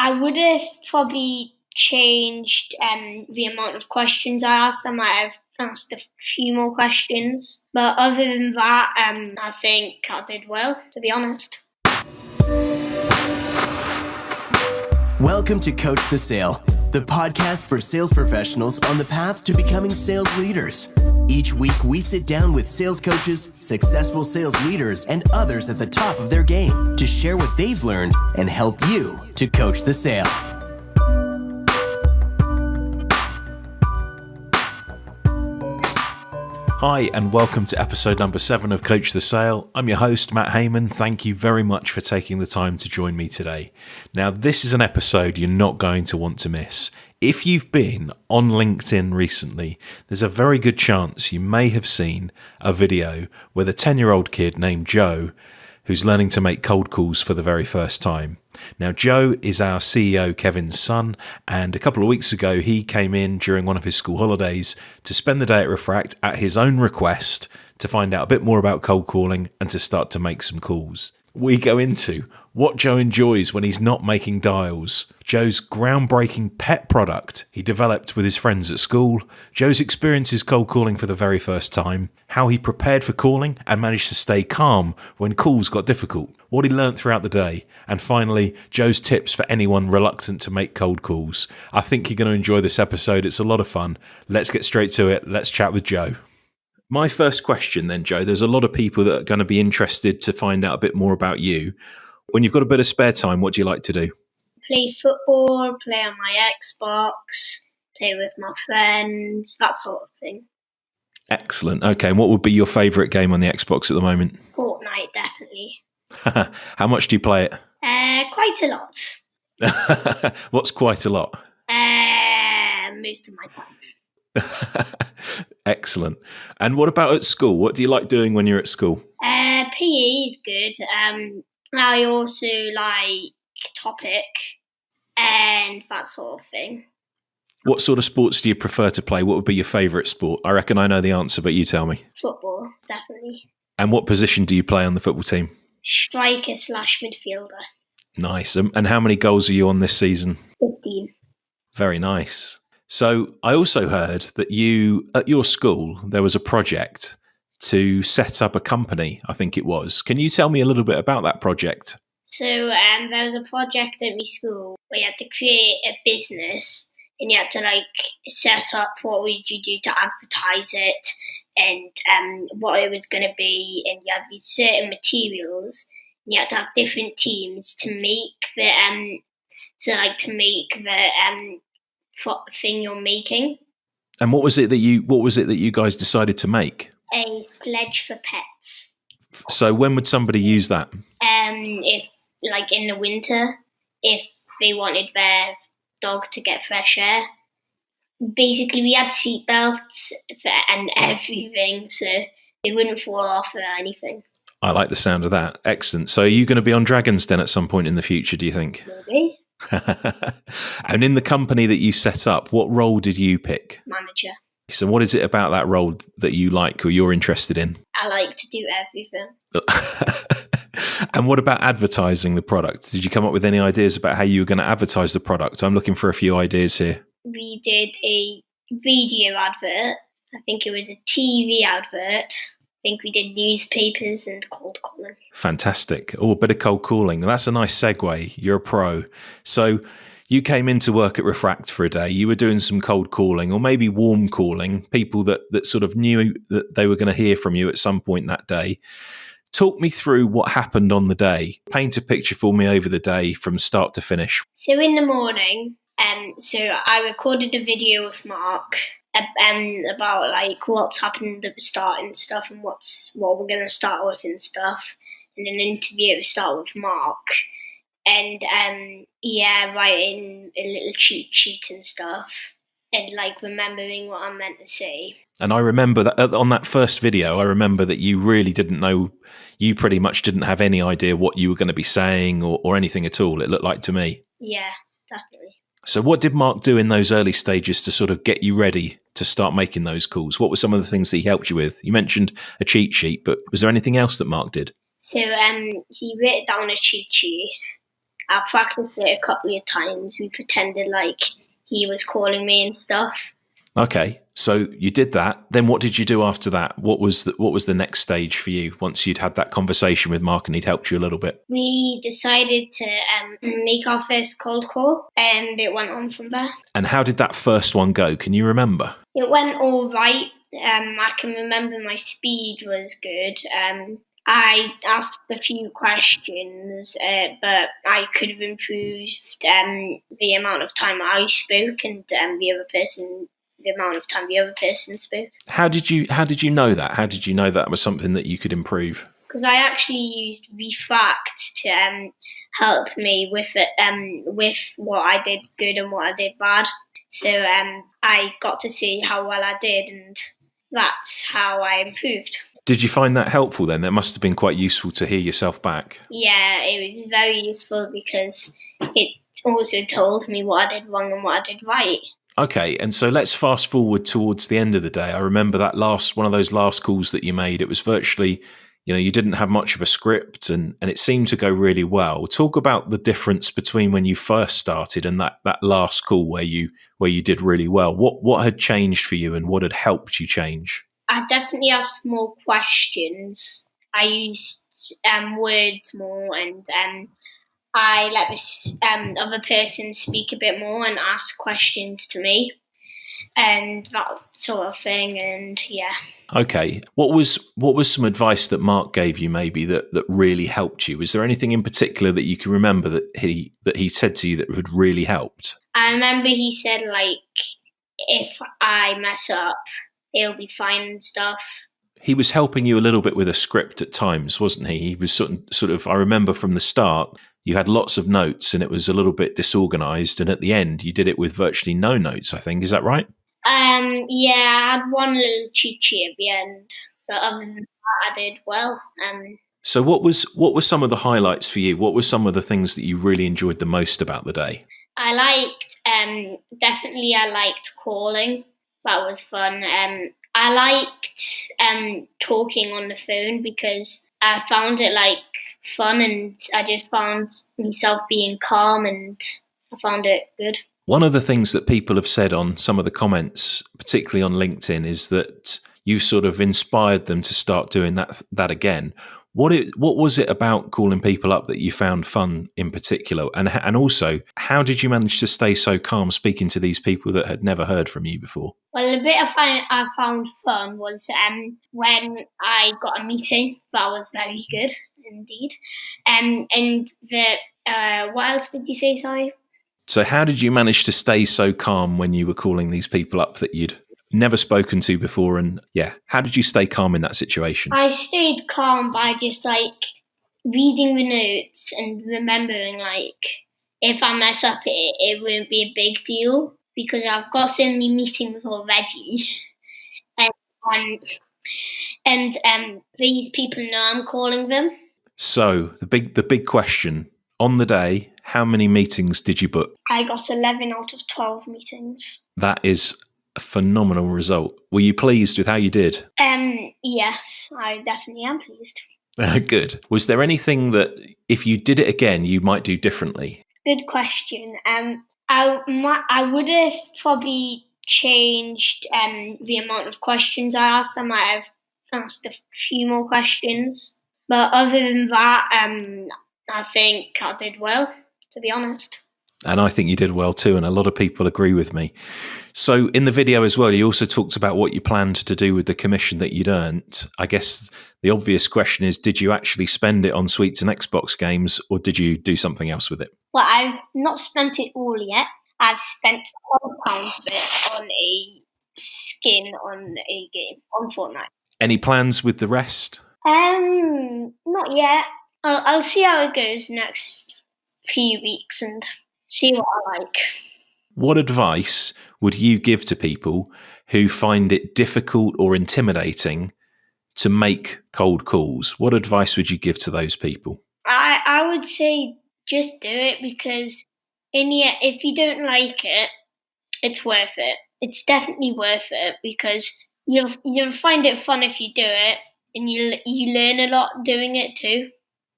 I would have probably changed the amount of questions I asked. I might have asked a few more questions. But other than that, I think I did well, to be honest. Welcome to Coach the Sale, the podcast for sales professionals on the path to becoming sales leaders. Each week, we sit down with sales coaches, successful sales leaders, and others at the top of their game to share what they've learned and help you to coach the sale. Hi, and welcome to episode number 7 of Coach the Sale. I'm your host, Matt Heyman. Thank you very much for taking the time to join me today. Now, this is an episode you're not going to want to miss. If you've been on LinkedIn recently, there's a very good chance you may have seen a video with a 10-year-old kid named Joe who's learning to make cold calls for the very first time. Now, Joe is our CEO, Kevin's son, and a couple of weeks ago, he came in during one of his school holidays to spend the day at Refract at his own request to find out a bit more about cold calling and to start to make some calls. We go into what Joe enjoys when he's not making dials, Joe's groundbreaking pet product he developed with his friends at school, Joe's experiences cold calling for the very first time, how he prepared for calling and managed to stay calm when calls got difficult, what he learnt throughout the day, and finally, Joe's tips for anyone reluctant to make cold calls. I think you're going to enjoy this episode. It's a lot of fun. Let's get straight to it. Let's chat with Joe. My first question then, Joe, there's a lot of people that are going to be interested to find out a bit more about you. When you've got a bit of spare time, what do you like to do? Play football, play on my Xbox, play with my friends, that sort of thing. Excellent. Okay, and what would be your favourite game on the Xbox at the moment? Fortnite, definitely. How much do you play it? Quite a lot. What's quite a lot? Most of my time. Excellent. And what about at school? What do you like doing when you're at school? PE is good. I also like topic and that sort of thing. What sort of sports do you prefer to play? What would be your favourite sport? I reckon I know the answer, but you tell me. Football, definitely. And what position do you play on the football team? Striker/midfielder. Nice. And how many goals are you on this season? 15. Very nice. So I also heard that you, at your school, there was a project to set up a company, I think it was. Can you tell me a little bit about that project? So there was a project at my school where you had to create a business and you had to set up what would you do to advertise it and what it was going to be, and you had these certain materials and you had to have different teams to make the thing you're making. And what was it that you guys decided to make? A sledge for pets. So when would somebody use that? If in the winter, if they wanted their dog to get fresh air. Basically, we had seatbelts and everything, so they wouldn't fall off or anything. I like the sound of that. Excellent. So are you going to be on Dragon's Den at some point in the future, do you think? Maybe. And in the company that you set up, what role did you pick? Manager. So what is it about that role that you like or you're interested in? I like to do everything. And what about advertising the product? Did you come up with any ideas about how you were going to advertise the product? I'm looking for a few ideas here. We did a video advert. I think it was a TV advert. I think we did newspapers and cold calling. Fantastic. Oh, a bit of cold calling. That's a nice segue. You're a pro. So you came into work at Refract for a day. You were doing some cold calling or maybe warm calling, people that sort of knew that they were going to hear from you at some point that day. Talk me through what happened on the day. Paint a picture for me over the day from start to finish. So in the morning, so I recorded a video with Mark about what's happened at the start and stuff and what we're going to start with and stuff. And an interview to start with Mark. And writing a little cheat sheet and stuff. And remembering what I meant to say. And I remember that on that first video, I remember that you really didn't know, you pretty much didn't have any idea what you were going to be saying or anything at all, it looked like to me. Yeah, definitely. So what did Mark do in those early stages to sort of get you ready to start making those calls? What were some of the things that he helped you with? You mentioned a cheat sheet, but was there anything else that Mark did? So he wrote down a cheat sheet I practiced it a couple of times. We pretended like he was calling me and stuff. Okay, so you did that. Then what did you do after that? What was the next stage for you once you'd had that conversation with Mark and he'd helped you a little bit? We decided to make our first cold call, and it went on from there. And how did that first one go? Can you remember? It went all right. I can remember my speed was good. I asked a few questions, but I could have improved the amount of time I spoke and the amount of time the other person spoke. How did you know that? How did you know that was something that you could improve? Because I actually used Refract to help me with it, with what I did good and what I did bad. So I got to see how well I did, and that's how I improved. Did you find that helpful then? That must have been quite useful to hear yourself back. Yeah, it was very useful because it also told me what I did wrong and what I did right. Okay, and so let's fast forward towards the end of the day. I remember that one of those last calls that you made. It was virtually, you didn't have much of a script and it seemed to go really well. Talk about the difference between when you first started and that last call where you did really well. What had changed for you and what had helped you change? I definitely asked more questions. I used words more, and I let this other person speak a bit more and ask questions to me and that sort of thing. And yeah. Okay. What was some advice that Mark gave you maybe that really helped you? Was there anything in particular that you can remember that he said to you that had really helped? I remember he said, like, if I mess up, it'll be fine and stuff. He was helping you a little bit with a script at times, wasn't he? He was sort of I remember from the start, you had lots of notes and it was a little bit disorganized. And at the end, you did it with virtually no notes, I think. Is that right? Yeah, I had one little cheat sheet at the end. But other than that, I did well. So what were some of the highlights for you? What were some of the things that you really enjoyed the most about the day? I liked calling. That was fun. I liked talking on the phone because I found it like fun, and I just found myself being calm, and I found it good. One of the things that people have said on some of the comments, particularly on LinkedIn, is that you sort of inspired them to start doing that again. What was it about calling people up that you found fun in particular? And also, how did you manage to stay so calm speaking to these people that had never heard from you before? Well, the bit I found fun was when I got a meeting. That was very good indeed. And what else did you say, sorry? So how did you manage to stay so calm when you were calling these people up that you'd never spoken to before? And yeah, how did you stay calm in that situation? I stayed calm by just like reading the notes and remembering, like, if I mess up it won't be a big deal because I've got so many meetings already. and these people know I'm calling them. So the big question on the day, how many meetings did you book? I got 11 out of 12 meetings. That is a phenomenal result. Were you pleased with how you did? Yes, I definitely am pleased. Good. Was there anything that, if you did it again, you might do differently? Good question. I would have probably changed the amount of questions I asked. I might have asked a few more questions. But other than that, I think I did well, to be honest. And I think you did well too, and a lot of people agree with me. So in the video as well, you also talked about what you planned to do with the commission that you'd earned. I guess the obvious question is, did you actually spend it on Sweets and Xbox games, or did you do something else with it? Well, I've not spent it all yet. I've spent £12 of it on a skin on a game, on Fortnite. Any plans with the rest? Not yet. I'll see how it goes next few weeks and see what I like. What advice would you give to people who find it difficult or intimidating to make cold calls? What advice would you give to those people? I would say just do it, because if you don't like it, it's worth it. It's definitely worth it, because you'll find it fun if you do it, and you learn a lot doing it too.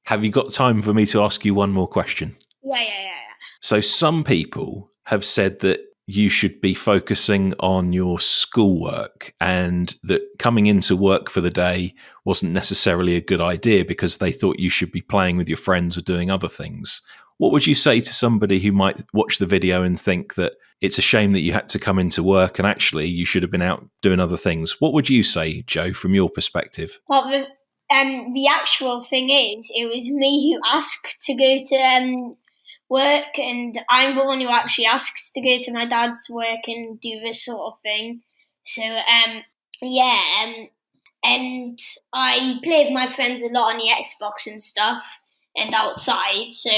Have you got time for me to ask you one more question? Yeah. So some people have said that you should be focusing on your schoolwork and that coming into work for the day wasn't necessarily a good idea because they thought you should be playing with your friends or doing other things. What would you say to somebody who might watch the video and think that it's a shame that you had to come into work and actually you should have been out doing other things? What would you say, Joe, from your perspective? Well, the actual thing is, it was me who asked to go to work, and I'm the one who actually asks to go to my dad's work and do this sort of thing. So, and I play with my friends a lot on the Xbox and stuff and outside. So,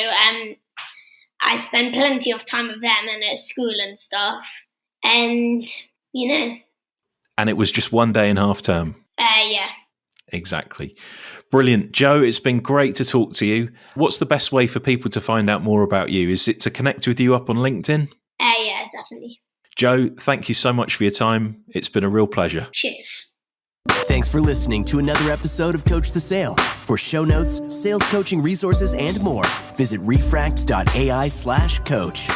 I spend plenty of time with them and at school and stuff. And, And it was just one day in half term? Yeah. Exactly. Brilliant. Joe, it's been great to talk to you. What's the best way for people to find out more about you? Is it to connect with you up on LinkedIn? Yeah, definitely. Joe, thank you so much for your time. It's been a real pleasure. Cheers. Thanks for listening to another episode of Coach the Sale. For show notes, sales coaching resources, and more, visit refract.ai/coach.